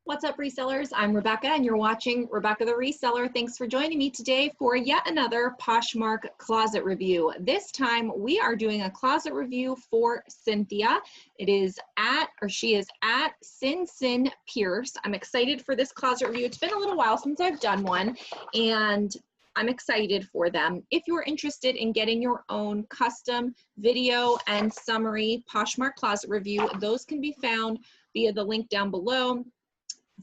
What's up, resellers? I'm Rebecca, and you're watching Rebecca the Reseller. Thanks for joining me today for yet another Poshmark closet review. This time, we are doing a closet review for Cynthia. She is at Sin Pierce. I'm excited for this closet review. It's been a little while since I've done one, and I'm excited for them. If you're interested in getting your own custom video and summary Poshmark closet review, those can be found via the link down below.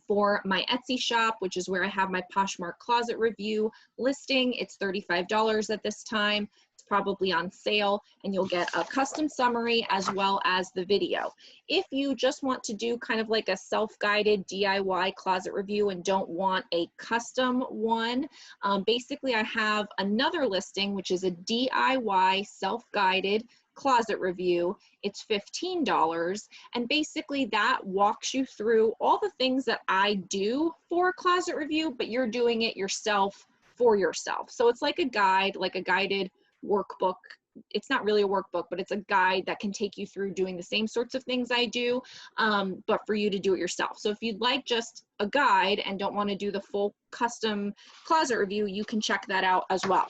For my Etsy shop, which is where I have my Poshmark closet review listing. It's $35 at this time. It's probably on sale, and you'll get a custom summary as well as the video. If you just want to do kind of like a self-guided DIY closet review and don't want a custom one, basically I have another listing, which is a DIY self-guided closet review. It's $15, and basically that walks you through all the things that I do for a closet review, but you're doing it yourself for yourself. So it's like a guide, like a guided workbook. It's not really a workbook, but it's a guide that can take you through doing the same sorts of things I do, but for you to do it yourself. So if you'd like just a guide and don't want to do the full custom closet review, you can check that out as well.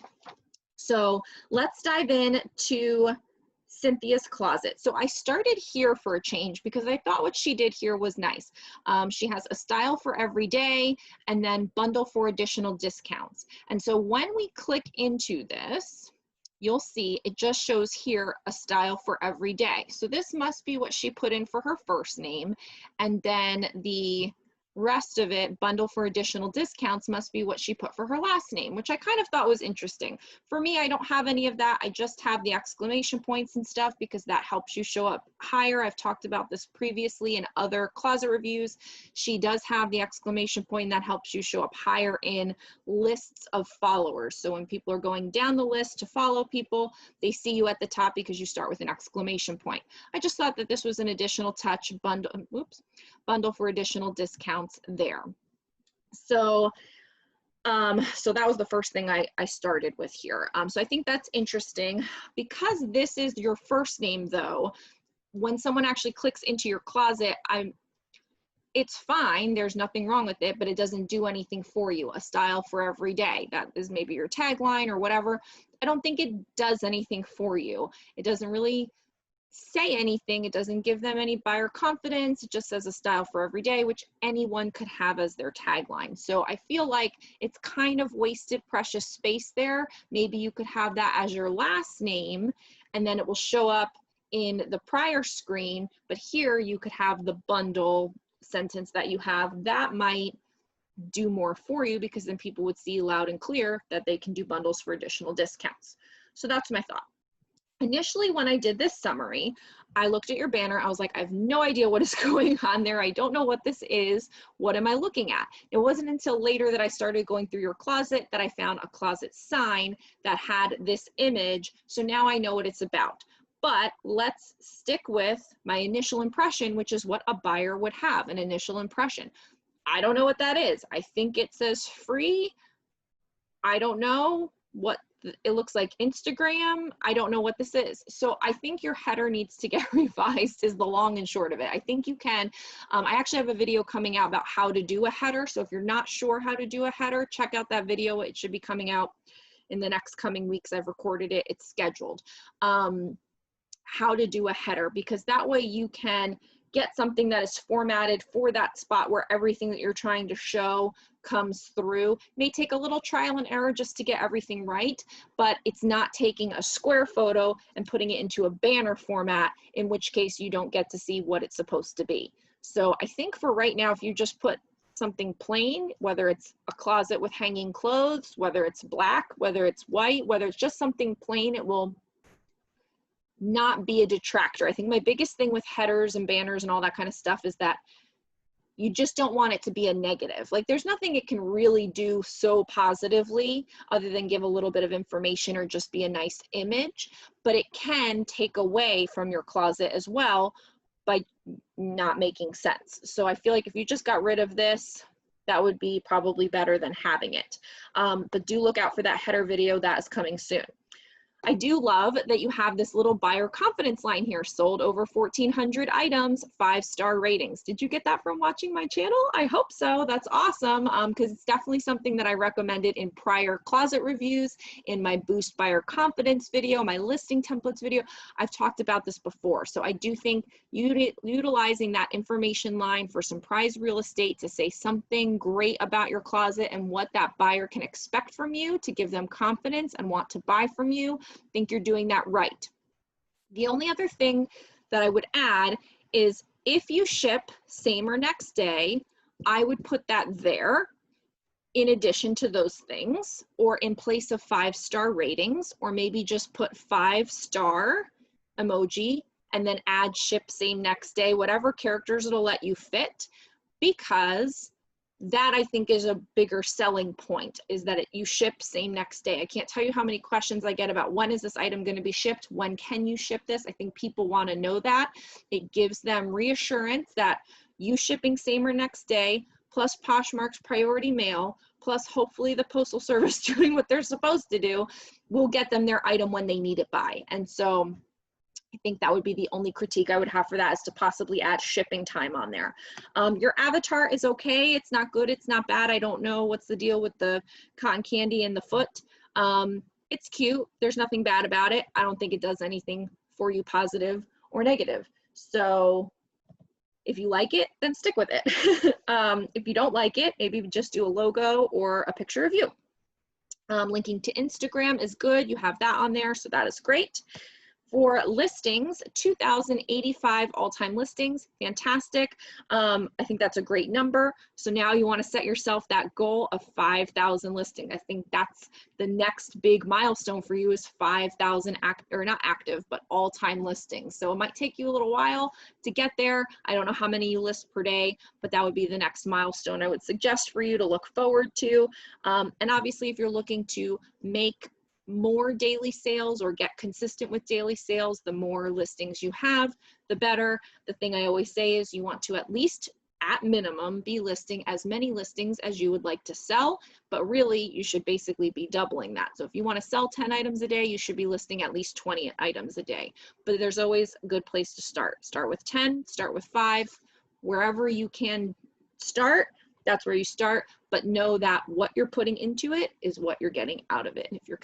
So let's dive in to Cynthia's closet. So I started here for a change because I thought what she did here was nice. She has a style for every day and then bundle for additional discounts. And so when we click into this, you'll see it just shows here a style for every day. So this must be what she put in for her first name, and then the rest of it, bundle for additional discounts, must be what she put for her last name, which I kind of thought was interesting. For me, I don't have any of that. I just have the exclamation points and stuff because that helps you show up higher. I've talked about this previously in other closet reviews. She does have the exclamation point that helps you show up higher in lists of followers. So when people are going down the list to follow people, they see you at the top because you start with an exclamation point. I just thought that this was an additional touch, bundle for additional discounts there. So so that was the first thing I started with here. So I think that's interesting. Because this is your first name though, when someone actually clicks into your closet, it's fine, there's nothing wrong with it, but it doesn't do anything for you. A style for every day, that is maybe your tagline or whatever. I don't think it does anything for you. It doesn't really say anything. It doesn't give them any buyer confidence. It just says a style for every day, which anyone could have as their tagline. So I feel like it's kind of wasted precious space there. Maybe you could have that as your last name, and then it will show up in the prior screen, but here you could have the bundle sentence that you have. That might do more for you because then people would see loud and clear that they can do bundles for additional discounts. So that's my thought. Initially, when I did this summary, I looked at your banner. I was like, I have no idea what is going on there. I don't know what this is. What am I looking at? It wasn't until later that I started going through your closet that I found a closet sign that had this image. So now I know what it's about. But let's stick with my initial impression, which is what a buyer would have, an initial impression. I don't know what that is. I think it says free. I don't know what it looks like. Instagram. I don't know what this is. So I think your header needs to get revised is the long and short of it. I think you can. I actually have a video coming out about how to do a header. So if you're not sure how to do a header, check out that video. It should be coming out in the next coming weeks. I've recorded it. It's scheduled. How to do a header, because that way you can get something that is formatted for that spot where everything that you're trying to show comes through. It may take a little trial and error just to get everything right, but it's not taking a square photo and putting it into a banner format, in which case you don't get to see what it's supposed to be. So I think for right now, if you just put something plain, whether it's a closet with hanging clothes, whether it's black, whether it's white, whether it's just something plain, it will not be a detractor. I think my biggest thing with headers and banners and all that kind of stuff is that you just don't want it to be a negative. Like there's nothing it can really do so positively other than give a little bit of information or just be a nice image, but it can take away from your closet as well by not making sense. So I feel like if you just got rid of this, that would be probably better than having it. But do look out for that header video that is coming soon. I do love that you have this little buyer confidence line here, sold over 1,400 items, 5-star ratings. Did you get that from watching my channel? I hope so. That's awesome, because it's definitely something that I recommended in prior closet reviews, in my Boost Buyer Confidence video, my listing templates video. I've talked about this before. So I do think utilizing that information line for some prize real estate to say something great about your closet and what that buyer can expect from you to give them confidence and want to buy from you, I think you're doing that right. The only other thing that I would add is if you ship same or next day, I would put that there in addition to those things, or in place of 5-star ratings, or maybe just put 5-star emoji and then add ship same next day, whatever characters it'll let you fit, because that I think is a bigger selling point, is that you ship same next day. I can't tell you how many questions I get about when is this item going to be shipped? When can you ship this? I think people want to know that. It gives them reassurance that you shipping same or next day, plus Poshmark's priority mail, plus hopefully the Postal Service doing what they're supposed to do, will get them their item when they need it by. And so I think that would be the only critique I would have for that, is to possibly add shipping time on there. Your avatar is okay. It's not good. It's not bad. I don't know what's the deal with the cotton candy in the foot. It's cute. There's nothing bad about it. I don't think it does anything for you positive or negative. So if you like it, then stick with it. If you don't like it, maybe just do a logo or a picture of you. Linking to Instagram is good. You have that on there, so that is great. For listings, 2,085 all-time listings, fantastic. I think that's a great number. So now you want to set yourself that goal of 5,000 listings. I think that's the next big milestone for you, is 5,000 not active, but all-time listings. So it might take you a little while to get there. I don't know how many you list per day, but that would be the next milestone I would suggest for you to look forward to. And obviously, if you're looking to make more daily sales or get consistent with daily sales, the more listings you have, the better. The thing I always say is you want to at least, at minimum, be listing as many listings as you would like to sell, but really you should basically be doubling that. So if you want to sell 10 items a day, you should be listing at least 20 items a day. But there's always a good place to start. Start with 10, start with 5, wherever you can start. That's where you start, but know that what you're putting into it is what you're getting out of it. And if you're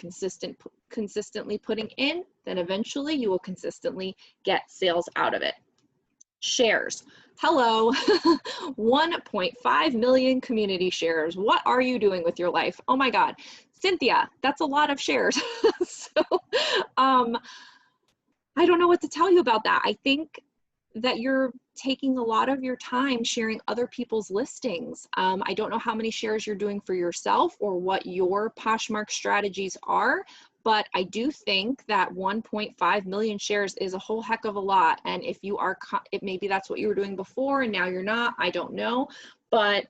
consistently putting in, then eventually you will consistently get sales out of it. Shares. Hello, 1.5 million community shares. What are you doing with your life? Oh my God, Cynthia, that's a lot of shares. So I don't know what to tell you about that. I think that you're taking a lot of your time sharing other people's listings. I don't know how many shares you're doing for yourself or what your Poshmark strategies are, but I do think that 1.5 million shares is a whole heck of a lot. And if you are, maybe that's what you were doing before and now you're not, I don't know, but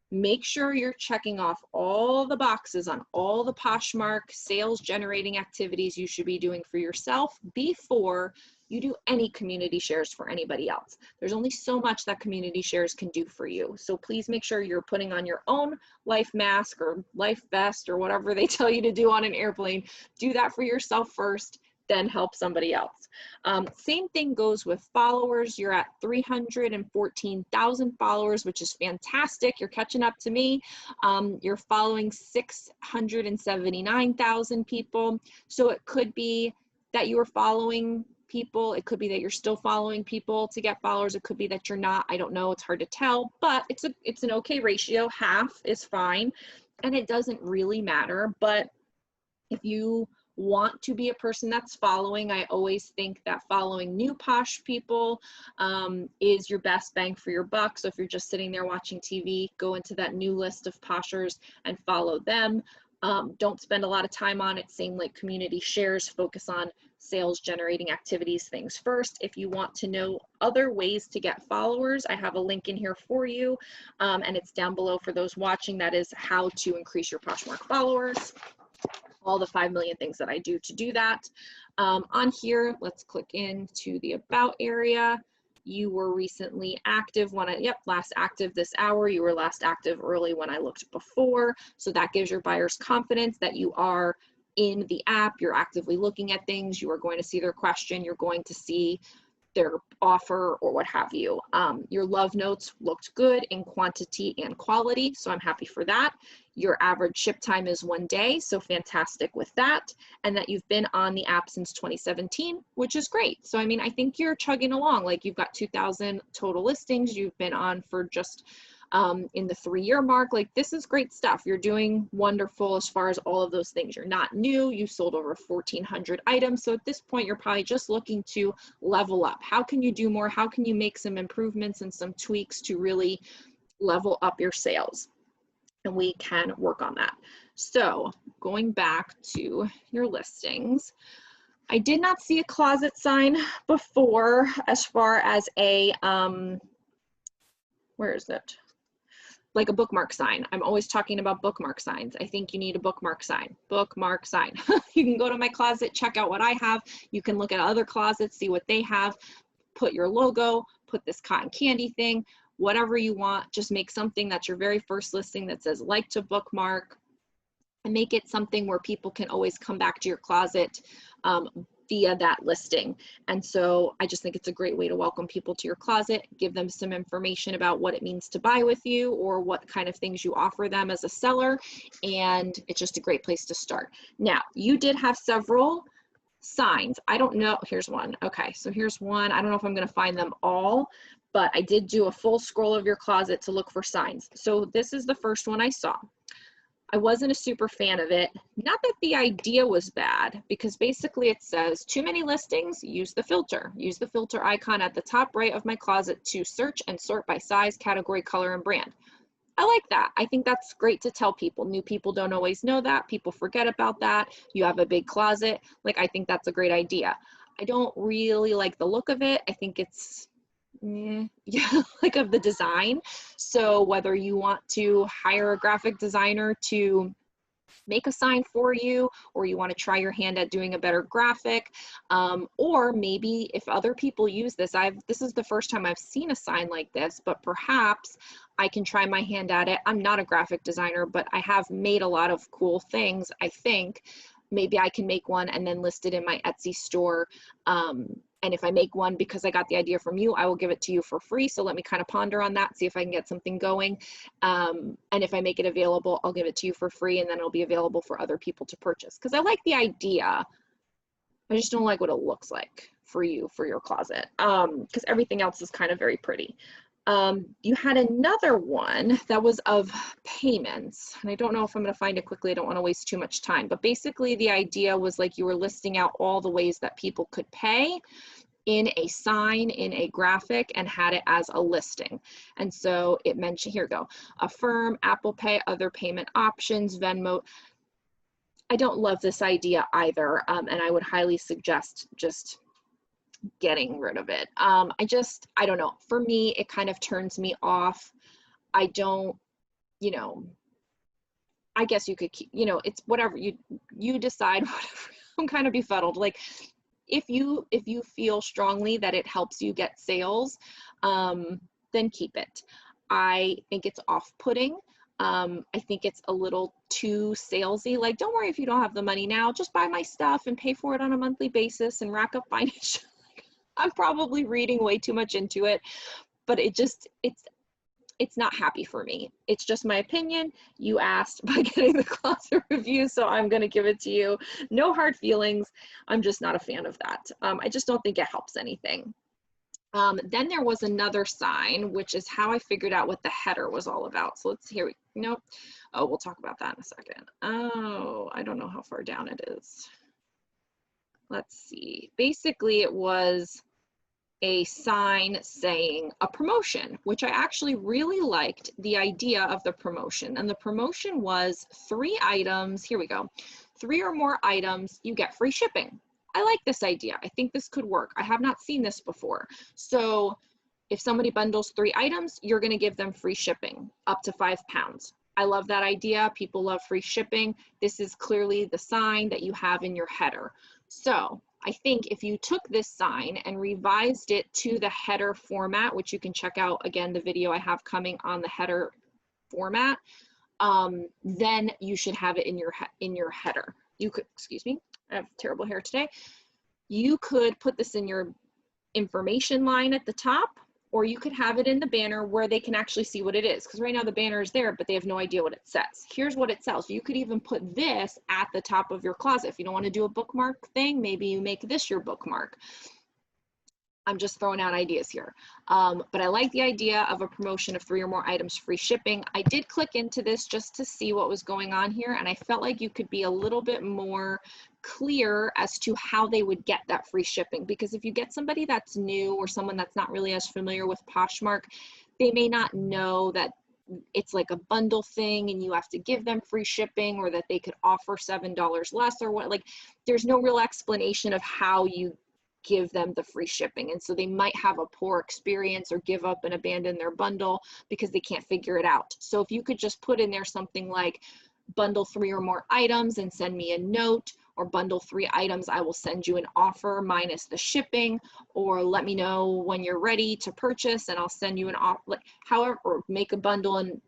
make sure you're checking off all the boxes on all the Poshmark sales generating activities you should be doing for yourself before you do any community shares for anybody else. There's only so much that community shares can do for you. So please make sure you're putting on your own life mask or life vest or whatever they tell you to do on an airplane. Do that for yourself first, then help somebody else. Same thing goes with followers. You're at 314,000 followers, which is fantastic. You're catching up to me. You're following 679,000 people. So it could be that you are following people. It could be that you're still following people to get followers. It could be that you're not. I don't know. It's hard to tell, but it's an okay ratio. Half is fine, and it doesn't really matter. But if you want to be a person that's following, I always think that following new Posh people is your best bang for your buck. So if you're just sitting there watching TV, go into that new list of Poshers and follow them. Don't spend a lot of time on it. Same like community shares, focus on sales generating activities things first. If you want to know other ways to get followers, I have a link in here for you, and it's down below for those watching. That is how to increase your Poshmark followers. All the 5 million things that I do to do that. On here, let's click into the about area. You were recently active when last active this hour. You were last active early when I looked before. So that gives your buyers confidence that you are in the app, you're actively looking at things, you are going to see their question, you're going to see their offer or what have you. Your love notes looked good in quantity and quality, so I'm happy for that. Your average ship time is 1 day, so fantastic with that. And that you've been on the app since 2017, which is great. So I mean, I think you're chugging along. Like, you've got 2,000 total listings. You've been on for just in the 3-year mark. Like, this is great stuff. You're doing wonderful as far as all of those things. You're not new. You sold over 1,400 items. So at this point, you're probably just looking to level up. How can you do more? How can you make some improvements and some tweaks to really level up your sales? And we can work on that. So going back to your listings, I did not see a closet sign before as far as a, where is it? Like a bookmark sign. I'm always talking about bookmark signs. I think you need a bookmark sign. Bookmark sign. You can go to my closet, check out what I have. You can look at other closets, see what they have, put your logo, put this cotton candy thing, whatever you want. Just make something that's your very first listing that says like to bookmark, and make it something where people can always come back to your closet via that listing. And so I just think it's a great way to welcome people to your closet, give them some information about what it means to buy with you or what kind of things you offer them as a seller. And it's just a great place to start. Now, you did have several signs. I don't know. Here's one. Okay, so here's one. I don't know if I'm going to find them all, but I did do a full scroll of your closet to look for signs. So this is the first one I saw. I wasn't a super fan of it. Not that the idea was bad, because basically it says too many listings, use the filter. Use the filter icon at the top right of my closet to search and sort by size, category, color, and brand. I like that. I think that's great to tell people. New people don't always know that. People forget about that. You have a big closet. Like, I think that's a great idea. I don't really like the look of it. I think it's yeah, like of the design. So whether you want to hire a graphic designer to make a sign for you, or you want to try your hand at doing a better graphic, or maybe if other people use this, this is the first time I've seen a sign like this, but perhaps I can try my hand at it. I'm not a graphic designer, but I have made a lot of cool things. I think maybe I can make one and then list it in my Etsy store. And if I make one because I got the idea from you, I will give it to you for free. So let me kind of ponder on that, see if I can get something going. And if I make it available, I'll give it to you for free, and then it'll be available for other people to purchase. Because I like the idea. I just don't like what it looks like for you, for your closet. Because everything else is kind of very pretty. You had another one that was of payments, and I don't know if I'm going to find it quickly. I don't want to waste too much time, but basically the idea was like you were listing out all the ways that people could pay in a sign, in a graphic, and had it as a listing. And so it mentioned, here we go, Affirm, Apple Pay, other payment options, Venmo. I don't love this idea either, and I would highly suggest just getting rid of it. I don't know. For me, it kind of turns me off. I don't, I guess you could keep, it's whatever you decide, whatever. I'm kind of befuddled. Like, if you feel strongly that it helps you get sales, then keep it. I think it's off-putting. I think it's a little too salesy. Like, don't worry if you don't have the money now, just buy my stuff and pay for it on a monthly basis and rack up financial. I'm probably reading way too much into it, but it's not happy for me. It's just my opinion. You asked by getting the closet review, so I'm going to give it to you. No hard feelings. I'm just not a fan of that. I just don't think it helps anything. Then there was another sign, which is how I figured out what the header was all about. So nope. Oh, we'll talk about that in a second. Oh, I don't know how far down it is. Let's see. Basically, it was a sign saying a promotion, which I actually really liked the idea of the promotion. And the promotion was 3 items. Here we go. 3 or more items, you get free shipping. I like this idea. I think this could work. I have not seen this before. So if somebody bundles 3 items, you're going to give them free shipping up to £5. I love that idea. People love free shipping. This is clearly the sign that you have in your header. So I think if you took this sign and revised it to the header format, which you can check out, again, the video I have coming on the header format, then you should have it in your header. you could, excuse me, I have terrible hair today. You could put this in your information line at the top, or you could have it in the banner where they can actually see what it is. Because right now the banner is there, but they have no idea what it says. Here's what it sells. You could even put this at the top of your closet. If you don't want to do a bookmark thing, maybe you make this your bookmark. I'm just throwing out ideas here. But I like the idea of a promotion of 3 or more items, free shipping. I did click into this just to see what was going on here, and I felt like you could be a little bit more clear as to how they would get that free shipping. Because if you get somebody that's new or someone that's not really as familiar with Poshmark, they may not know that it's like a bundle thing and you have to give them free shipping, or that they could offer $7 less or what. Like, there's no real explanation of how you give them the free shipping, and so they might have a poor experience or give up and abandon their bundle because they can't figure it out. So if you could just put in there something like bundle 3 or more items and send me a note, or bundle 3 items, I will send you an offer minus the shipping, or let me know when you're ready to purchase and I'll send you an offer, like, however, or make a bundle and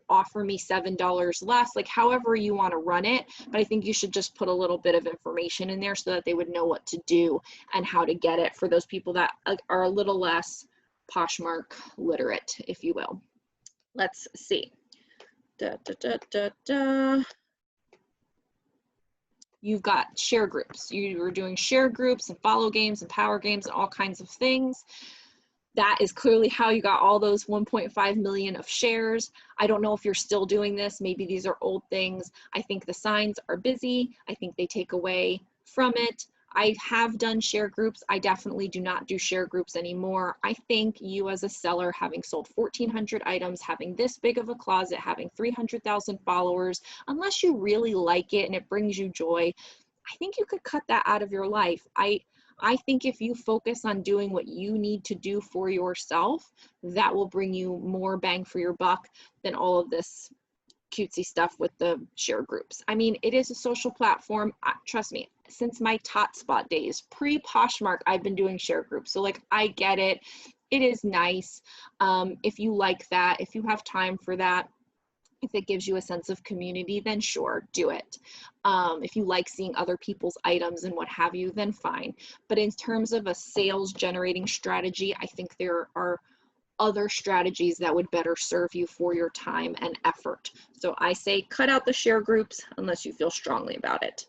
offer me $7 less, like however you want to run it. But I think you should just put a little bit of information in there so that they would know what to do and how to get it for those people that are a little less Poshmark literate, if you will. Let's see. You've got share groups. You were doing share groups and follow games and power games and all kinds of things. That is clearly how you got all those 1.5 million of shares. I don't know if you're still doing this. Maybe these are old things. I think the signs are busy. I think they take away from it. I have done share groups. I definitely do not do share groups anymore. I think you as a seller, having sold 1,400 items, having this big of a closet, having 300,000 followers, unless you really like it and it brings you joy, I think you could cut that out of your life. I think if you focus on doing what you need to do for yourself, that will bring you more bang for your buck than all of this cutesy stuff with the share groups. I mean, it is a social platform. Trust me, since my Totspot days, pre-Poshmark, I've been doing share groups. So like, I get it. It is nice. If you like that, if you have time for that, if it gives you a sense of community, then sure, do it. If you like seeing other people's items and what have you, then fine. But in terms of a sales generating strategy, I think there are other strategies that would better serve you for your time and effort. So I say cut out the share groups unless you feel strongly about it.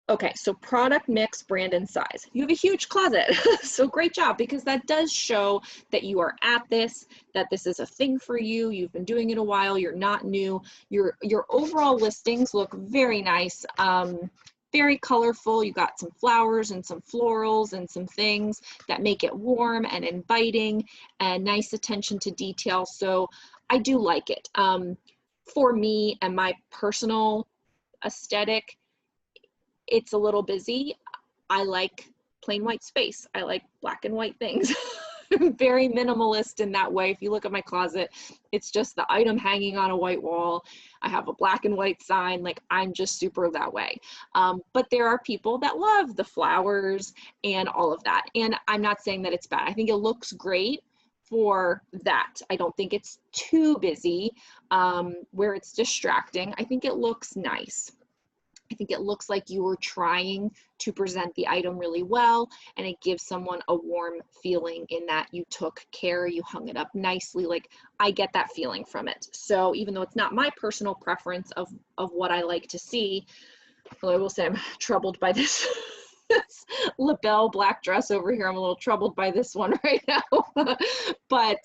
Okay, so product mix, brand, and size. You have a huge closet, so great job, because that does show that you are at this, that this is a thing for you, you've been doing it a while, you're not new. Your overall listings look very nice, very colorful. You got some flowers and some florals and some things that make it warm and inviting and nice attention to detail. So I do like it. For me and my personal aesthetic, it's a little busy. I like plain white space. I like black and white things. Very minimalist in that way. If you look at my closet, it's just the item hanging on a white wall. I have a black and white sign. Like, I'm just super that way. But there are people that love the flowers and all of that. And I'm not saying that it's bad. I think it looks great for that. I don't think it's too busy where it's distracting. I think it looks nice. I think it looks like you were trying to present the item really well, and it gives someone a warm feeling in that you took care, you hung it up nicely. Like, I get that feeling from it. So even though it's not my personal preference of what I like to see, well, I will say I'm troubled by this, this lapel black dress over here. I'm a little troubled by this one right now. But,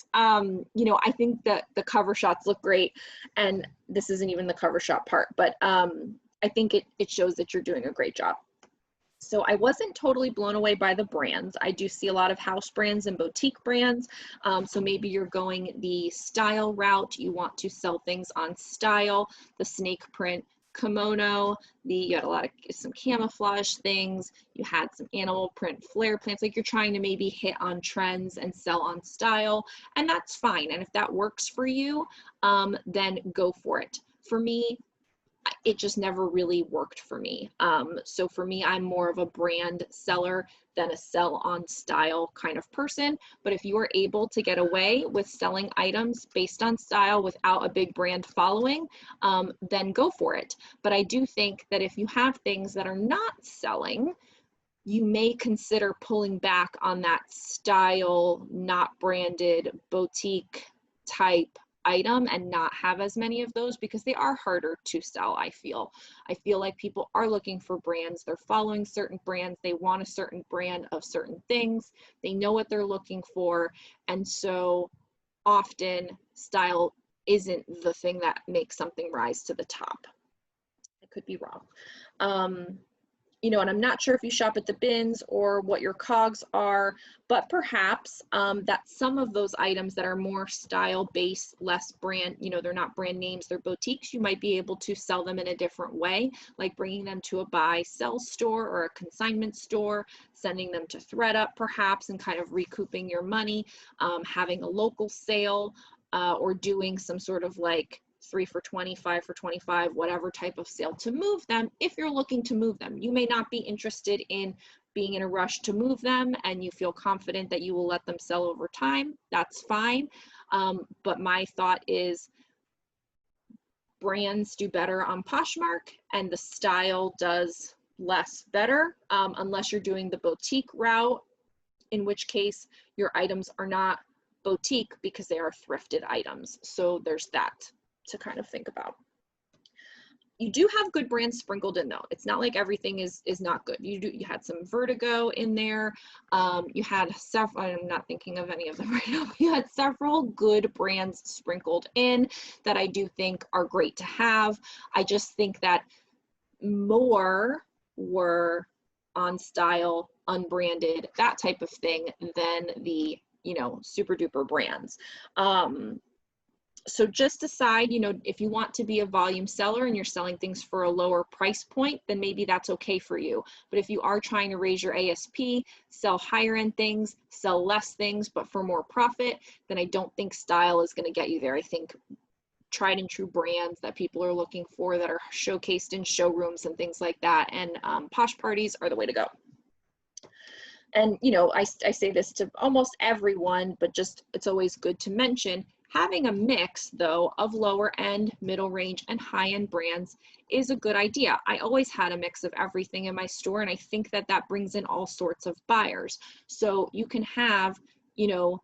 you know, I think that the cover shots look great, and this isn't even the cover shot part, but I think it shows that you're doing a great job. So I wasn't totally blown away by the brands. I do see a lot of house brands and boutique brands. So maybe you're going the style route. You want to sell things on style, the snake print kimono, you had a lot of some camouflage things. You had some animal print flare plants. Like, you're trying to maybe hit on trends and sell on style, and that's fine. And if that works for you, then go for it. For me, it just never really worked for me. So for me, I'm more of a brand seller than a sell on style kind of person. But if you are able to get away with selling items based on style without a big brand following, then go for it. But I do think that if you have things that are not selling, you may consider pulling back on that style, not branded, boutique type item and not have as many of those, because they are harder to sell. I feel like people are looking for brands, they're following certain brands, they want a certain brand of certain things, they know what they're looking for, and so often style isn't the thing that makes something rise to the top. I could be wrong. You know, and I'm not sure if you shop at the bins or what your COGS are, but perhaps that some of those items that are more style based, less brand, you know, they're not brand names, they're boutiques, you might be able to sell them in a different way, like bringing them to a buy sell store or a consignment store, sending them to ThredUp perhaps, and kind of recouping your money, having a local sale, or doing some sort of like 3 for 20, 5 for 25, whatever type of sale to move them if you're looking to move them. You may not be interested in being in a rush to move them and you feel confident that you will let them sell over time. That's fine. But my thought is brands do better on Poshmark and the style does less better, unless you're doing the boutique route, in which case your items are not boutique because they are thrifted items. So there's that to kind of think about. You do have good brands sprinkled in though. It's not like everything is not good. You had some Vertigo in there. You had several, I'm not thinking of any of them right now. You had several good brands sprinkled in that I do think are great to have. I just think that more were on style, unbranded, that type of thing than the, you know, super duper brands. So just decide, you know, if you want to be a volume seller and you're selling things for a lower price point, then maybe that's okay for you. But if you are trying to raise your ASP, sell higher end things, sell less things, but for more profit, then I don't think style is going to get you there. I think tried and true brands that people are looking for that are showcased in showrooms and things like that, and posh parties are the way to go. And, you know, I say this to almost everyone, but just it's always good to mention, having a mix, though, of lower end, middle range, and high end brands is a good idea. I always had a mix of everything in my store, and I think that that brings in all sorts of buyers. So you can have, you know,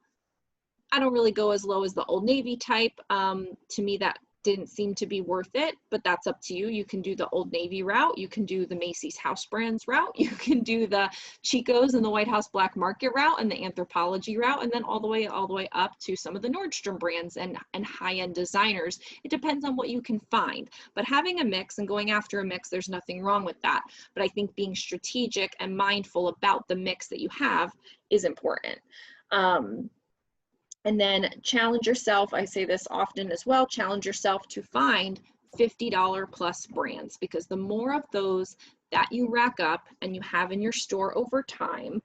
I don't really go as low as the Old Navy type. To me, that didn't seem to be worth it, but that's up to you. You can do the Old Navy route. You can do the Macy's House Brands route. You can do the Chico's and the White House Black Market route and the Anthropologie route, and then all the way up to some of the Nordstrom brands and high-end designers. It depends on what you can find, but having a mix and going after a mix, there's nothing wrong with that. But I think being strategic and mindful about the mix that you have is important. And then challenge yourself, I say this often as well, challenge yourself to find $50 plus brands, because the more of those that you rack up and you have in your store over time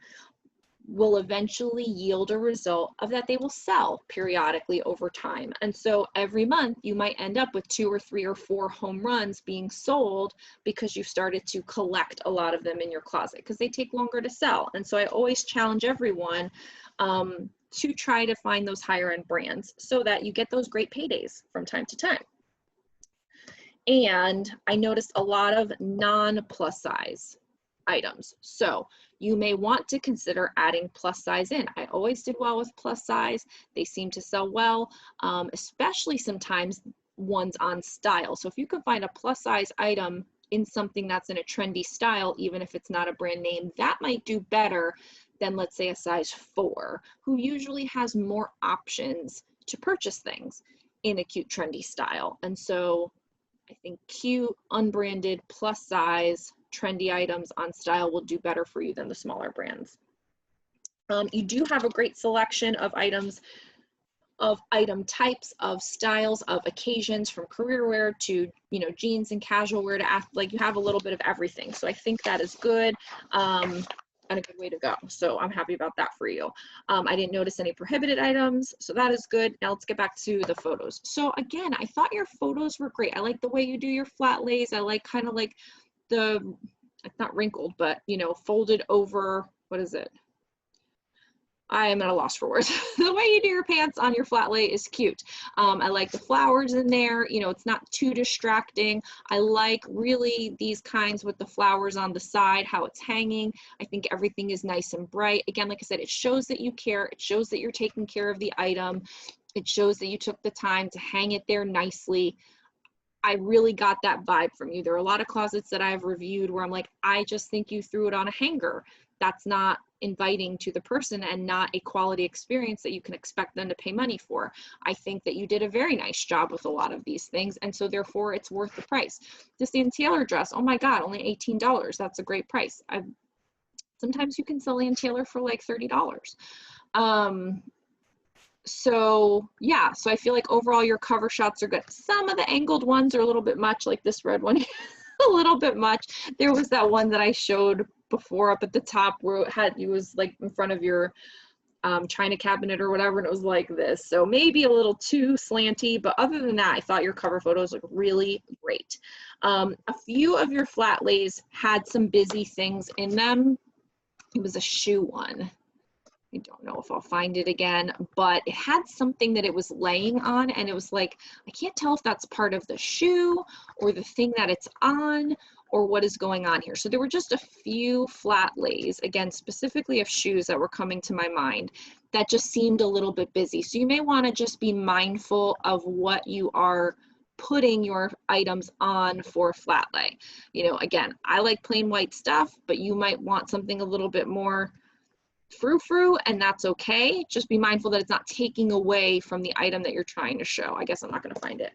will eventually yield a result of that they will sell periodically over time. And so every month you might end up with 2 or 3 or 4 home runs being sold because you started to collect a lot of them in your closet because they take longer to sell. And so I always challenge everyone to try to find those higher end brands so that you get those great paydays from time to time. And I noticed a lot of non-plus size items. So you may want to consider adding plus size in. I always did well with plus size. They seem to sell well, especially sometimes ones on style. So if you can find a plus size item in something that's in a trendy style, even if it's not a brand name, that might do better than, let's say, a size 4, who usually has more options to purchase things in a cute, trendy style. And so I think cute, unbranded, plus size, trendy items on style will do better for you than the smaller brands. You do have a great selection of items, of item types, of styles, of occasions, from career wear to, you know, jeans and casual wear to like you have a little bit of everything. So I think that is good. and a good way to go. So I'm happy about that for you. I didn't notice any prohibited items, so that is good. Now let's get back to the photos. So again, I thought your photos were great. I like the way you do your flat lays. I like kind of like the, it's not wrinkled, but you know, folded over, what is it? I am at a loss for words. The way you do your pants on your flat lay is cute. I like the flowers in there. You know, it's not too distracting. I like really these kinds with the flowers on the side, how it's hanging. I think everything is nice and bright. Again, like I said, it shows that you care. It shows that you're taking care of the item. It shows that you took the time to hang it there nicely. I really got that vibe from you. There are a lot of closets that I've reviewed where I'm like, I just think you threw it on a hanger. That's not inviting to the person and not a quality experience that you can expect them to pay money for. I think that you did a very nice job with a lot of these things, and so therefore it's worth the price. The Ann Taylor dress, oh my God, only $18. That's a great price. Sometimes you can sell Ann Taylor for like $30. So yeah, so I feel like overall your cover shots are good. Some of the angled ones are a little bit much, like this red one, a little bit much. There was that one that I showed before up at the top where it was like in front of your china cabinet or whatever, and it was like this. So maybe a little too slanty, but other than that, I thought your cover photos look really great. A few of your flat lays had some busy things in them. It was a shoe one. I don't know if I'll find it again, but it had something that it was laying on, and it was like, I can't tell if that's part of the shoe or the thing that it's on or what is going on here. So there were just a few flat lays, again, specifically of shoes that were coming to my mind that just seemed a little bit busy. So you may want to just be mindful of what you are putting your items on for flat lay. You know, again, I like plain white stuff, but you might want something a little bit more frou-frou, and that's okay. Just be mindful that it's not taking away from the item that you're trying to show. I guess I'm not going to find it.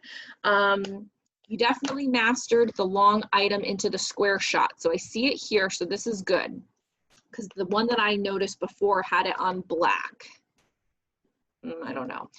You definitely mastered the long item into the square shot. So I see it here. So this is good because the one that I noticed before had it on black. I don't know.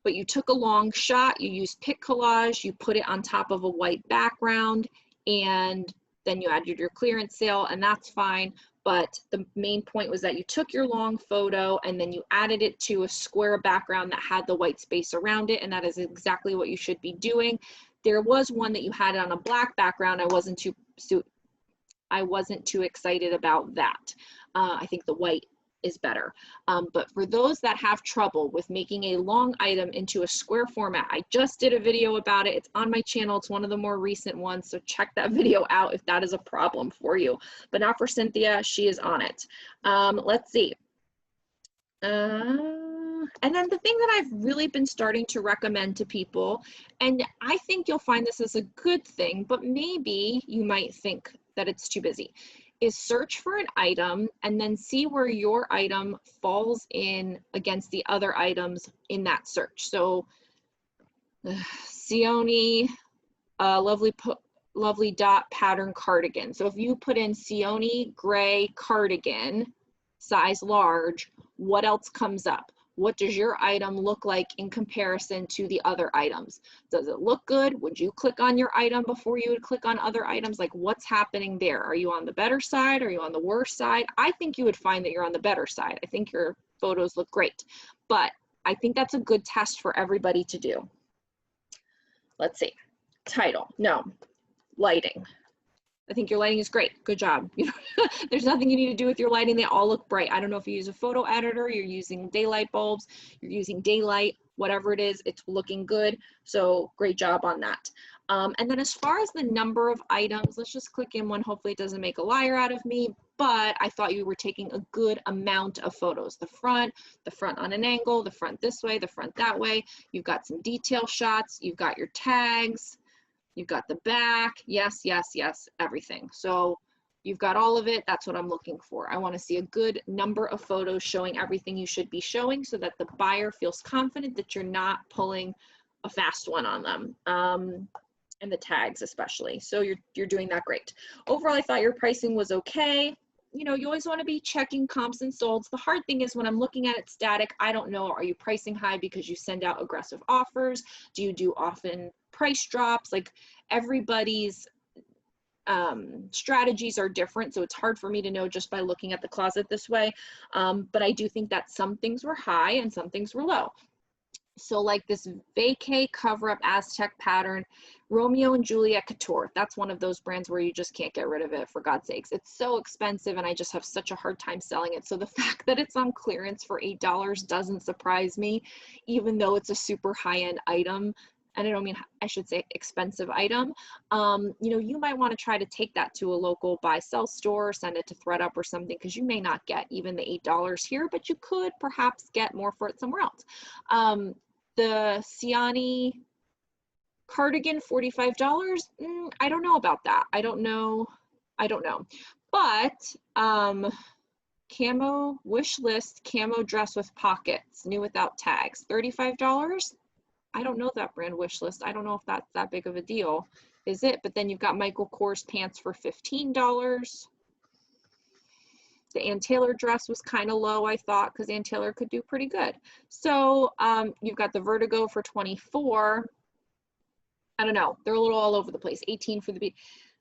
But you took a long shot, you used pick collage, you put it on top of a white background, and then you added your clearance sale, and that's fine. But the main point was that you took your long photo and then you added it to a square background that had the white space around it, and that is exactly what you should be doing. There was one that you had on a black background. I wasn't too excited about that. I think the white is better. But for those that have trouble with making a long item into a square format, I just did a video about it. It's on my channel. It's one of the more recent ones. So check that video out if that is a problem for you. But not for Cynthia. She is on it. Let's see. And then the thing that I've really been starting to recommend to people, and I think you'll find this is a good thing, but maybe you might think that it's too busy, is search for an item and then see where your item falls in against the other items in that search. So Sione, lovely dot pattern cardigan. So if you put in Sione gray cardigan, size large, what else comes up? What does your item look like in comparison to the other items? Does it look good? Would you click on your item before you would click on other items? Like, what's happening there? Are you on the better side? Are you on the worse side? I think you would find that you're on the better side. I think your photos look great, but I think that's a good test for everybody to do. Let's see. Title. No. Lighting. I think your lighting is great. Good job. You know, there's nothing you need to do with your lighting. They all look bright. I don't know if you use a photo editor, you're using daylight bulbs, you're using daylight, whatever it is, it's looking good. So great job on that. And then as far as the number of items, let's just click in one. Hopefully it doesn't make a liar out of me, but I thought you were taking a good amount of photos. The front on an angle, the front this way, the front that way. You've got some detail shots. You've got your tags. You've got the back, yes, yes, yes, everything. So you've got all of it. That's what I'm looking for. I want to see a good number of photos showing everything you should be showing so that the buyer feels confident that you're not pulling a fast one on them. And the tags especially. So you're doing that great. Overall, I thought your pricing was okay. You know, you always want to be checking comps and solds. The hard thing is when I'm looking at it static, I don't know, are you pricing high because you send out aggressive offers? Do you do often price drops? Like everybody's strategies are different, so it's hard for me to know just by looking at the closet this way. But I do think that some things were high and some things were low. So like this vacay cover-up Aztec pattern, Romeo and Juliet Couture, that's one of those brands where you just can't get rid of it, for God's sakes. It's so expensive and I just have such a hard time selling it. So the fact that it's on clearance for $8 doesn't surprise me, even though it's a super high-end item. And I don't mean, I should say expensive item. You know, you might want to try to take that to a local buy sell store, send it to ThreadUp or something, because you may not get even the $8 here, but you could perhaps get more for it somewhere else. The Siani cardigan, $45. I don't know about that. I don't know. But camo wish list camo dress with pockets, new without tags, $35. I don't know that brand wish list. I don't know if that's that big of a deal, is it? But then you've got Michael Kors pants for $15. The Ann Taylor dress was kind of low, I thought, because Ann Taylor could do pretty good. So you've got the Vertigo for $24. I don't know. They're a little all over the place. 18 for the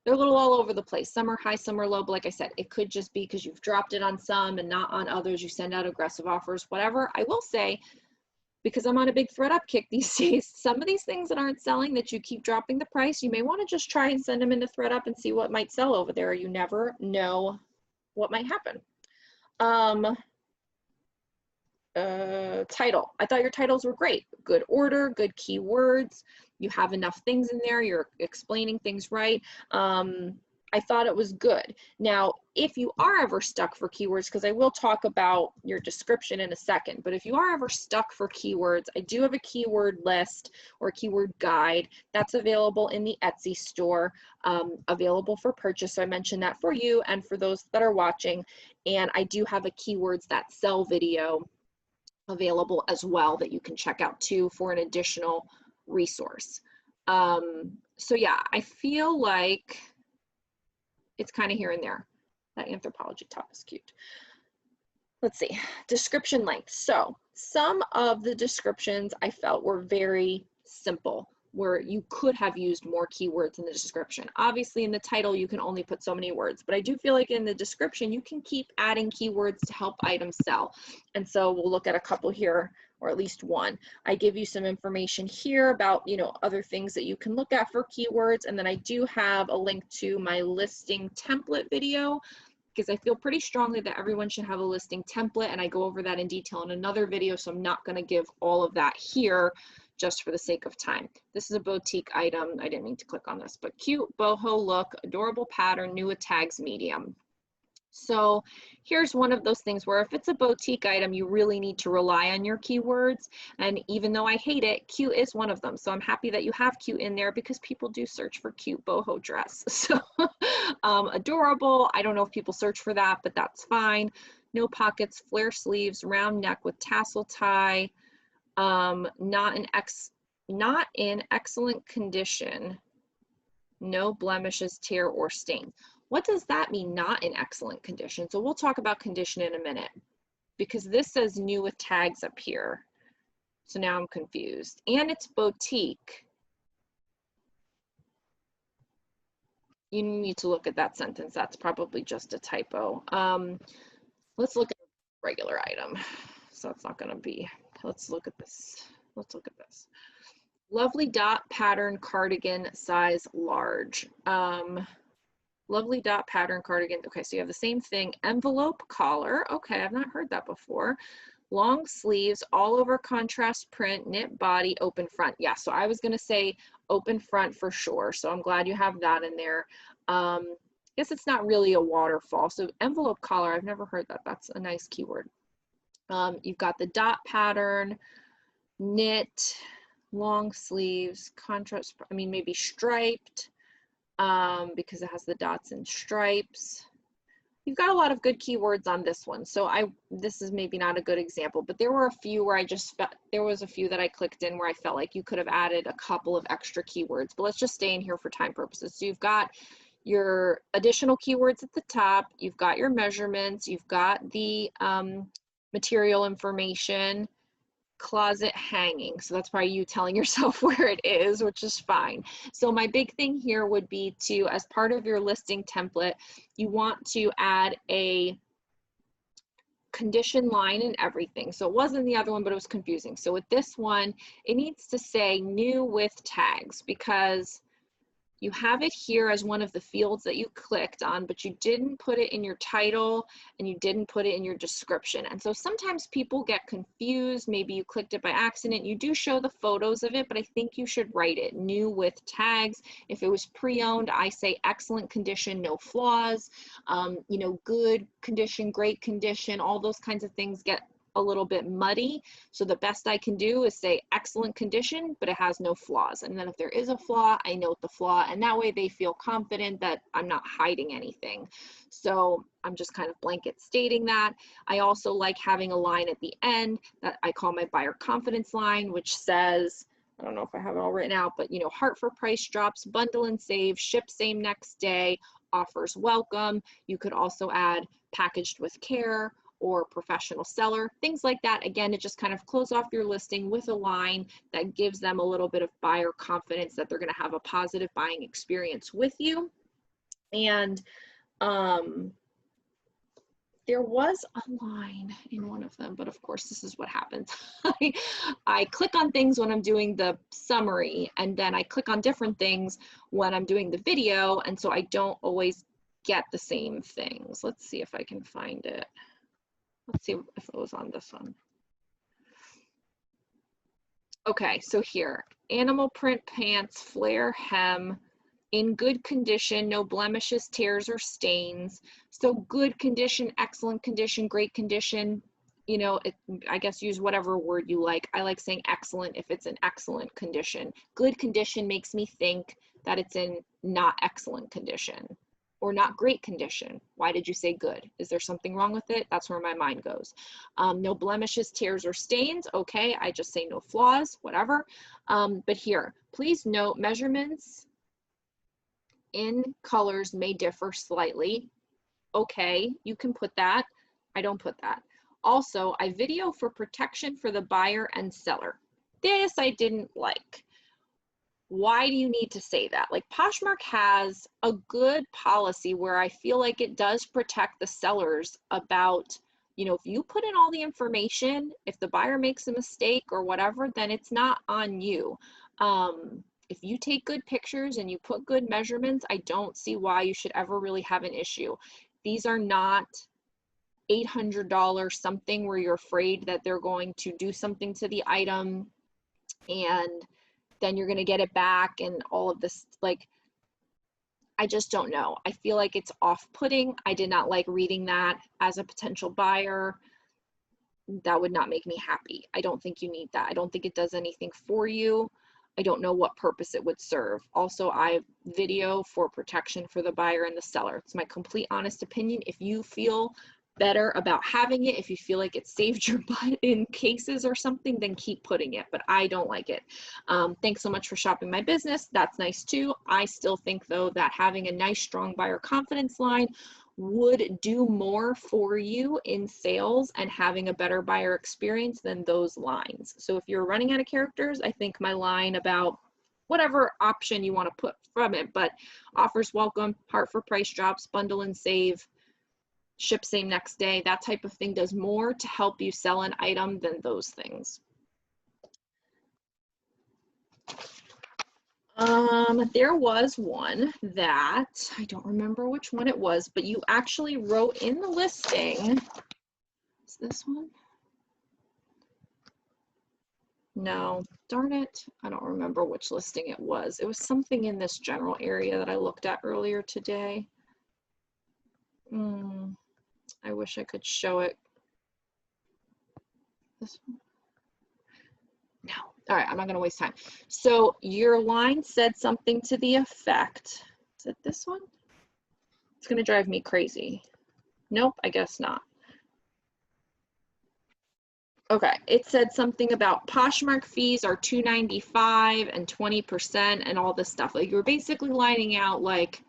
they're a little all over the place. Some are high, some are low. But like I said, it could just be because you've dropped it on some and not on others. You send out aggressive offers, whatever. I will say, because I'm on a big ThreadUp kick these days, some of these things that aren't selling, that you keep dropping the price, you may want to just try and send them into ThreadUp and see what might sell over there. You never know what might happen. Title. I thought your titles were great. Good order, good keywords. You have enough things in there. You're explaining things right. I thought it was good. Now, if you are ever stuck for keywords, because I will talk about your description in a second, but if you are ever stuck for keywords, I do have a keyword list or a keyword guide that's available in the Etsy store, available for purchase. So I mentioned that for you and for those that are watching. And I do have a keywords that sell video available as well that you can check out too for an additional resource. So yeah, I feel like it's kind of here and there. That Anthropologie top is cute. Let's see, description length. So some of the descriptions I felt were very simple, where you could have used more keywords in the description. Obviously in the title, you can only put so many words, but I do feel like in the description, you can keep adding keywords to help items sell. And so we'll look at a couple here, or at least one. I give you some information here about, you know, other things that you can look at for keywords. And then I do have a link to my listing template video, because I feel pretty strongly that everyone should have a listing template, and I go over that in detail in another video, so I'm not going to give all of that here just for the sake of time. This is a boutique item. I didn't mean to click on this, but cute boho look, adorable pattern, new with tags, medium. So here's one of those things where if it's a boutique item, you really need to rely on your keywords. And even though I hate it, cute is one of them. So I'm happy that you have cute in there, because people do search for cute boho dress. So adorable. I don't know if people search for that, but that's fine. No pockets, flare sleeves, round neck with tassel tie. Not in excellent condition. No blemishes, tear, or stain. What does that mean, not in excellent condition? So we'll talk about condition in a minute, because this says new with tags up here. So now I'm confused. And it's boutique. You need to look at that sentence. That's probably just a typo. Let's look at a regular item. So it's not going to be, let's look at this. Let's look at this. Lovely dot pattern cardigan, size large. Lovely dot pattern cardigan. Okay, so you have the same thing. Envelope collar. Okay, I've not heard that before. Long sleeves, all over contrast print, knit body, open front. Yeah, so I was going to say open front for sure. So I'm glad you have that in there. I guess it's not really a waterfall. So envelope collar, I've never heard that. That's a nice keyword. You've got the dot pattern, knit, long sleeves, contrast, I mean, maybe striped. Because it has the dots and stripes. You've got a lot of good keywords on this one. So this is maybe not a good example, but there were a few where I just felt, there was a few that I clicked in where I felt like you could have added a couple of extra keywords, but let's just stay in here for time purposes. So you've got your additional keywords at the top, you've got your measurements, you've got the material information, closet hanging. So that's probably you telling yourself where it is, which is fine. So my big thing here would be to, as part of your listing template, you want to add a condition line and everything. So it wasn't the other one, but it was confusing. So with this one, it needs to say new with tags, because you have it here as one of the fields that you clicked on, but you didn't put it in your title and you didn't put it in your description. And so sometimes people get confused. Maybe you clicked it by accident. You do show the photos of it, but I think you should write it new with tags. If it was pre-owned, I say excellent condition, no flaws, you know, good condition, great condition, all those kinds of things get a little bit muddy. So the best I can do is say excellent condition, but it has no flaws. And then if there is a flaw, I note the flaw, and that way they feel confident that I'm not hiding anything. So I'm just kind of blanket stating that. I also like having a line at the end that I call my buyer confidence line, which says, I don't know if I have it all written out, but you know, heart for price drops, bundle and save, ship same next day, offers welcome. You could also add packaged with care or professional seller, things like that. Again, to just kind of close off your listing with a line that gives them a little bit of buyer confidence that they're going to have a positive buying experience with you. And there was a line in one of them, but of course this is what happens. I click on things when I'm doing the summary, and then I click on different things when I'm doing the video, and so I don't always get the same things. Let's see if I can find it. Let's see if it was on this one. Okay, so here, animal print pants, flare hem, in good condition, no blemishes, tears, or stains. So good condition, excellent condition, great condition, you know, I guess use whatever word you like. I like saying excellent if it's in excellent condition. Good condition makes me think that it's in not excellent condition or not great condition. Why did you say good? Is there something wrong with it? That's where my mind goes. No blemishes, tears, or stains. Okay, I just say no flaws, whatever. But here, please note measurements in colors may differ slightly. Okay, you can put that. I don't put that. Also, I video for protection for the buyer and seller. This I didn't like. Why do you need to say that? Like, Poshmark has a good policy where I feel like it does protect the sellers about, you know, if you put in all the information, if the buyer makes a mistake or whatever, then it's not on you. If you take good pictures and you put good measurements, I don't see why you should ever really have an issue. These are not $800 something where you're afraid that they're going to do something to the item and then you're going to get it back and all of this. Like, I just don't know. I feel like it's off-putting. I did not like reading that as a potential buyer. That would not make me happy. I don't think you need that. I don't think it does anything for you. I don't know what purpose it would serve. Also, I video for protection for the buyer and the seller. It's my complete honest opinion. If you feel better about having it, if you feel like it saved your butt in cases or something, then keep putting it, but I don't like it. Thanks so much for shopping my business. That's nice too. I still think though that having a nice strong buyer confidence line would do more for you in sales and having a better buyer experience than those lines. So if you're running out of characters, I think my line about whatever option you want to put from it, but offers welcome, heart for price drops, bundle and save, ship same next day, that type of thing does more to help you sell an item than those things. There was one that, I don't remember which one it was, but you actually wrote in the listing, is this one? No, darn it, I don't remember which listing it was. It was something in this general area that I looked at earlier today. I wish I could show it. This one? No. All right, I'm not going to waste time. So your line said something to the effect. Is it this one? It's going to drive me crazy. Nope, I guess not. Okay, it said something about Poshmark fees are $2.95 and 20% and all this stuff. Like, you're basically lining out like,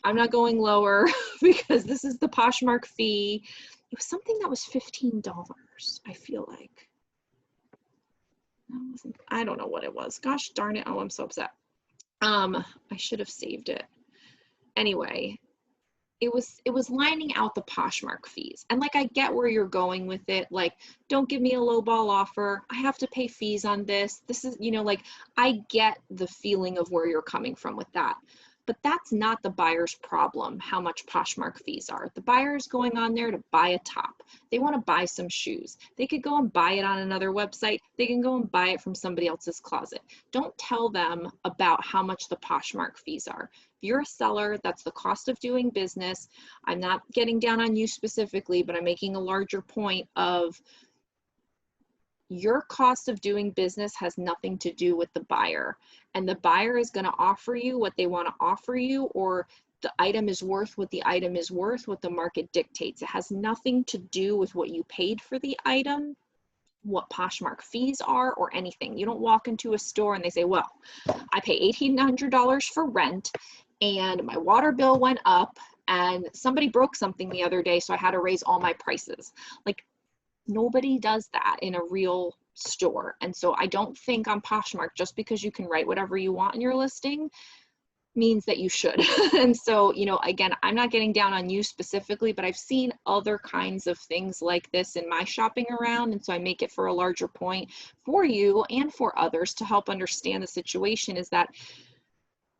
I'm not going lower because this is the Poshmark fee. It was something that was $15, I feel like. I don't know what it was. Gosh darn it. Oh, I'm so upset. I should have saved it. Anyway, it was lining out the Poshmark fees. And like, I get where you're going with it. Like, don't give me a lowball offer. I have to pay fees on this. This is, you know, like, I get the feeling of where you're coming from with that. But that's not the buyer's problem, how much Poshmark fees are. The buyer is going on there to buy a top. They want to buy some shoes. They could go and buy it on another website. They can go and buy it from somebody else's closet. Don't tell them about how much the Poshmark fees are. If you're a seller, that's the cost of doing business. I'm not getting down on you specifically, but I'm making a larger point of your cost of doing business has nothing to do with the buyer, and the buyer is going to offer you what they want to offer you, or the item is worth what the item is worth, what the market dictates. It has nothing to do with what you paid for the item, what Poshmark fees are, or anything. You don't walk into a store and they say, well, I pay $1,800 for rent and my water bill went up and somebody broke something the other day, so I had to raise all my prices. Like, nobody does that in a real store. And so I don't think on Poshmark, just because you can write whatever you want in your listing means that you should. And so, you know, again, I'm not getting down on you specifically, but I've seen other kinds of things like this in my shopping around. And so I make it for a larger point for you and for others to help understand the situation, is that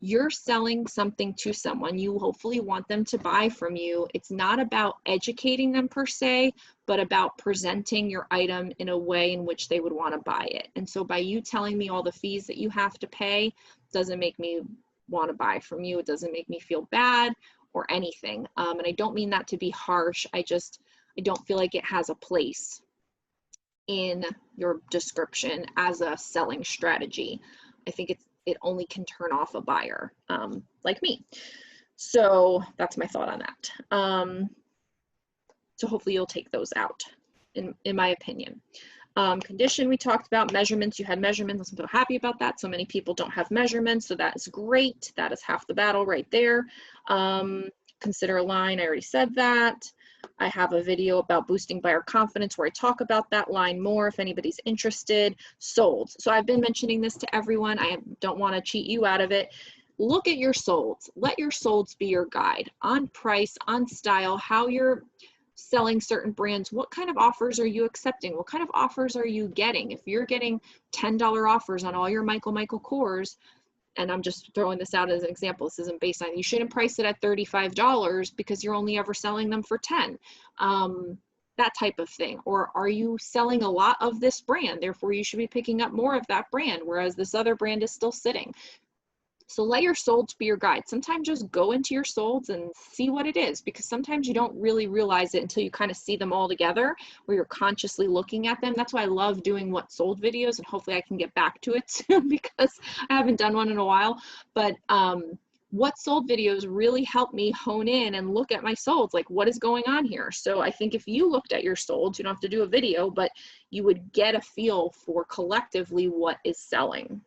you're selling something to someone. You hopefully want them to buy from you. It's not about educating them per se, but about presenting your item in a way in which they would want to buy it. And so by you telling me all the fees that you have to pay doesn't make me want to buy from you. It doesn't make me feel bad or anything. And I don't mean that to be harsh. I don't feel like it has a place in your description as a selling strategy. I think it only can turn off a buyer like me. So that's my thought on that. So hopefully you'll take those out, in my opinion. Condition we talked about. Measurements, you had measurements. I'm so happy about that. So many people don't have measurements, so that is great. That is half the battle right there. Consider a line, I already said that. I have a video about boosting buyer confidence where I talk about that line more if anybody's interested. Solds. So I've been mentioning this to everyone. I don't want to cheat you out of it. Look at your solds. Let your solds be your guide on price, on style, how you're selling certain brands. What kind of offers are you accepting? What kind of offers are you getting? If you're getting $10 offers on all your Michael Kors, and I'm just throwing this out as an example, this isn't based on, you shouldn't price it at $35 because you're only ever selling them for 10. That type of thing. Or are you selling a lot of this brand, therefore you should be picking up more of that brand, whereas this other brand is still sitting. So let your solds be your guide. Sometimes just go into your solds and see what it is, because sometimes you don't really realize it until you kind of see them all together, where you're consciously looking at them. That's why I love doing what sold videos, and hopefully I can get back to it soon because I haven't done one in a while. But what sold videos really help me hone in and look at my solds, like what is going on here. So I think if you looked at your solds, you don't have to do a video, but you would get a feel for collectively what is selling.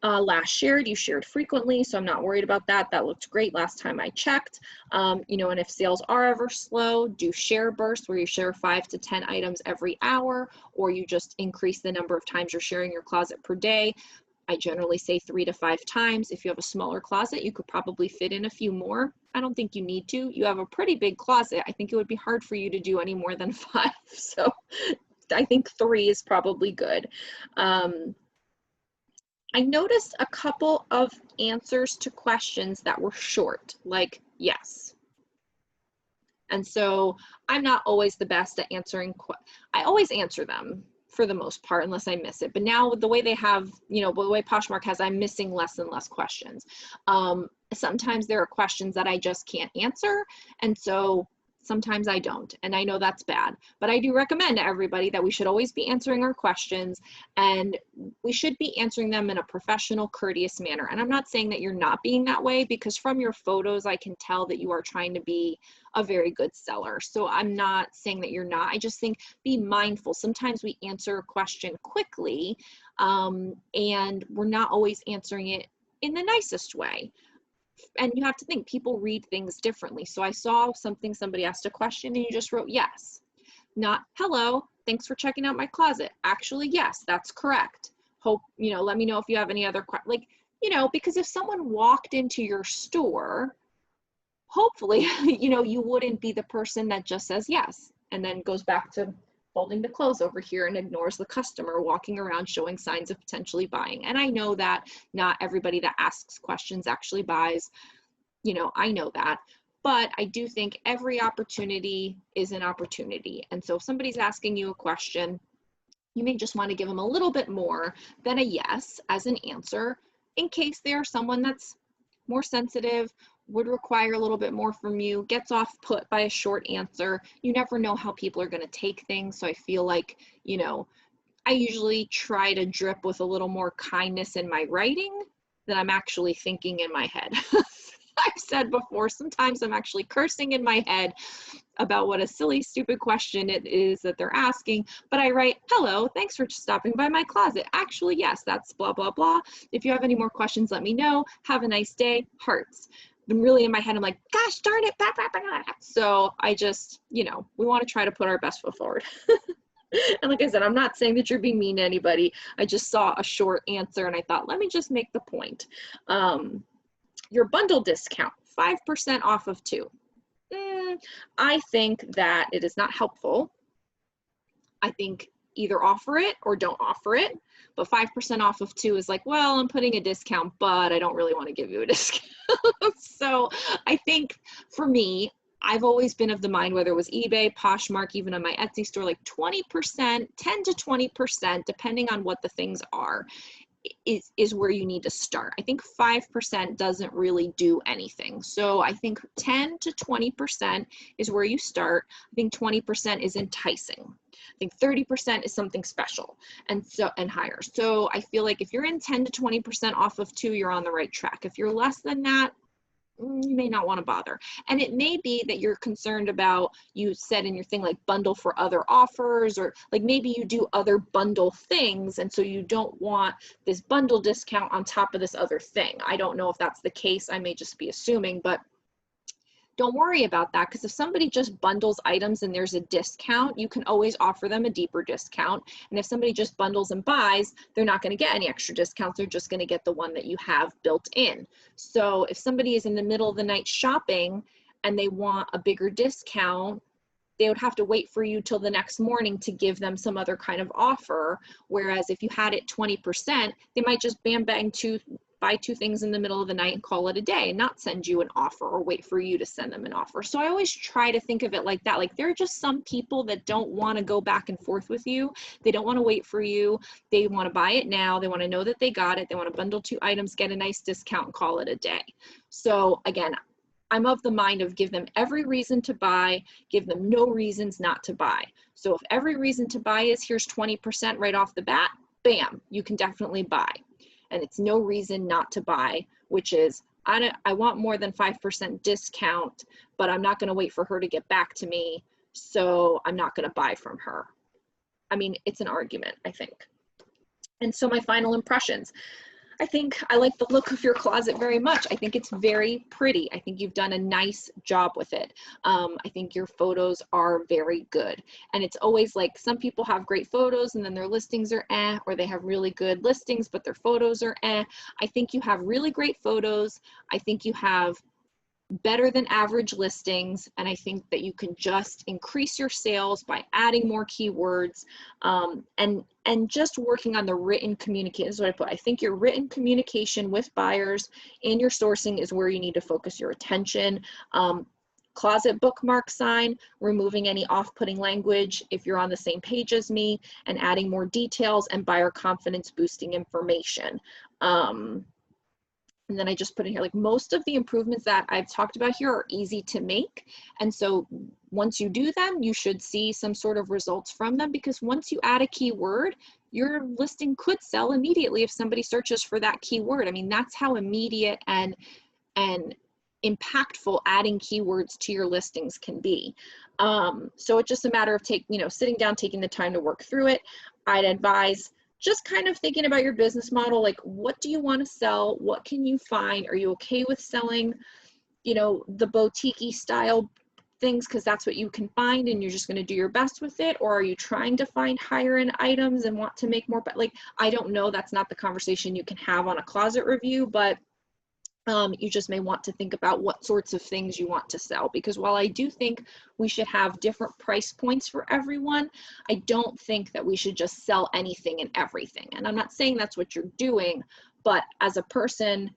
Last shared, you shared frequently, so I'm not worried about that. That looked great last time I checked. You know, and if sales are ever slow, do share bursts where you share 5 to 10 items every hour, or you just increase the number of times you're sharing your closet per day. I generally say 3 to 5 times. If you have a smaller closet, you could probably fit in a few more. I don't think you need to. You have a pretty big closet. I think it would be hard for you to do any more than 5. So I think 3 is probably good. I noticed a couple of answers to questions that were short, like yes. And so I'm not always the best at answering. I always answer them for the most part, unless I miss it. But now with the way they have, you know, the way Poshmark has, I'm missing less and less questions. Sometimes there are questions that I just can't answer. And so sometimes I don't, and I know that's bad, but I do recommend to everybody that we should always be answering our questions, and we should be answering them in a professional, courteous manner. And I'm not saying that you're not being that way, because from your photos, I can tell that you are trying to be a very good seller. So I'm not saying that you're not. I just think be mindful. Sometimes we answer a question quickly, and we're not always answering it in the nicest way. And you have to think, people read things differently. So I saw somebody asked a question and you just wrote yes, not hello, thanks for checking out my closet. Actually, yes, that's correct. Hope, let me know if you have any other questions. Like, because if someone walked into your store, hopefully, you wouldn't be the person that just says yes and then goes back to folding the clothes over here and ignores the customer walking around showing signs of potentially buying. And I know that not everybody that asks questions actually buys, I know that, but I do think every opportunity is an opportunity. And so if somebody's asking you a question, you may just want to give them a little bit more than a yes as an answer, in case they are someone that's more sensitive, would require a little bit more from you, gets off put by a short answer. You never know how people are going to take things. So I feel like, I usually try to drip with a little more kindness in my writing than I'm actually thinking in my head. I've said before, sometimes I'm actually cursing in my head about what a silly, stupid question it is that they're asking, but I write, hello, thanks for stopping by my closet. Actually, yes, that's blah, blah, blah. If you have any more questions, let me know. Have a nice day, hearts. But really in my head, I'm like, gosh darn it. Blah, blah, blah, blah. So I just, we want to try to put our best foot forward. And like I said, I'm not saying that you're being mean to anybody. I just saw a short answer and I thought, let me just make the point. Your bundle discount, 5% off of 2. I think that it is not helpful. I think either offer it or don't offer it, but 5% off of 2 is like, well, I'm putting a discount, but I don't really want to give you a discount. So I think for me, I've always been of the mind, whether it was eBay, Poshmark, even on my Etsy store, like 20%, 10 to 20%, depending on what the things are, is where you need to start. I think 5% doesn't really do anything. So I think 10 to 20% is where you start. I think 20% is enticing. I think 30% is something special and higher. So I feel like if you're in 10 to 20% off of 2, you're on the right track. If you're less than that, you may not want to bother. And it may be that you're concerned about, you said in your thing, like bundle for other offers, or like maybe you do other bundle things. And so you don't want this bundle discount on top of this other thing. I don't know if that's the case. I may just be assuming, but don't worry about that, because if somebody just bundles items and there's a discount, you can always offer them a deeper discount. And if somebody just bundles and buys, they're not going to get any extra discounts. They're just going to get the one that you have built in. So if somebody is in the middle of the night shopping and they want a bigger discount, they would have to wait for you till the next morning to give them some other kind of offer. Whereas if you had it 20%, they might just buy 2 things in the middle of the night and call it a day and not send you an offer or wait for you to send them an offer. So I always try to think of it like that. Like, there are just some people that don't want to go back and forth with you. They don't want to wait for you. They want to buy it now. They want to know that they got it. They want to bundle 2 items, get a nice discount, and call it a day. So again, I'm of the mind of give them every reason to buy, give them no reasons not to buy. So if every reason to buy is here's 20% right off the bat, bam, you can definitely buy. And it's no reason not to buy, which is, I want more than 5% discount, but I'm not going to wait for her to get back to me, so I'm not going to buy from her. I mean, it's an argument, I think. And so my final impressions. I think I like the look of your closet very much. I think it's very pretty. I think you've done a nice job with it. I think your photos are very good. And it's always like, some people have great photos and then their listings are or they have really good listings, but their photos are I think you have really great photos. I think you have better than average listings, and I think that you can just increase your sales by adding more keywords and just working on the written communication is what I put. I think your written communication with buyers and your sourcing is where you need to focus your attention. Closet bookmark sign, removing any off-putting language if you're on the same page as me, and adding more details and buyer confidence boosting information. And then I just put in here, like, most of the improvements that I've talked about here are easy to make. And so once you do them, you should see some sort of results from them, because once you add a keyword, your listing could sell immediately if somebody searches for that keyword. I mean, that's how immediate and impactful adding keywords to your listings can be. So it's just a matter of sitting down, taking the time to work through it. I'd advise just kind of thinking about your business model, like, what do you want to sell? What can you find? Are you okay with selling, the boutique-y style things because that's what you can find and you're just going to do your best with it? Or are you trying to find higher end items and want to make more? But like, I don't know, that's not the conversation you can have on a closet review, but you just may want to think about what sorts of things you want to sell, because while I do think we should have different price points for everyone, I don't think that we should just sell anything and everything. And I'm not saying that's what you're doing, but as a person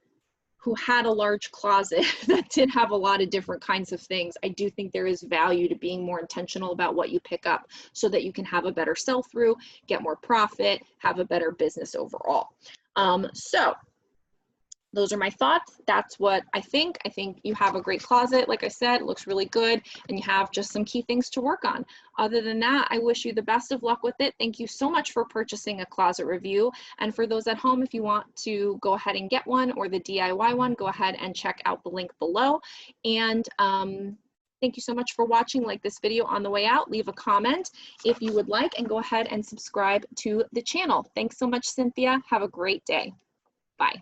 who had a large closet that did have a lot of different kinds of things, I do think there is value to being more intentional about what you pick up so that you can have a better sell-through, get more profit, have a better business overall. So those are my thoughts. That's what I think. I think you have a great closet. Like I said, it looks really good, and you have just some key things to work on. Other than that, I wish you the best of luck with it. Thank you so much for purchasing a closet review. And for those at home, if you want to go ahead and get one, or the DIY one, go ahead and check out the link below. And thank you so much for watching. Like this video on the way out, leave a comment if you would like, and go ahead and subscribe to the channel. Thanks so much, Cynthia. Have a great day. Bye.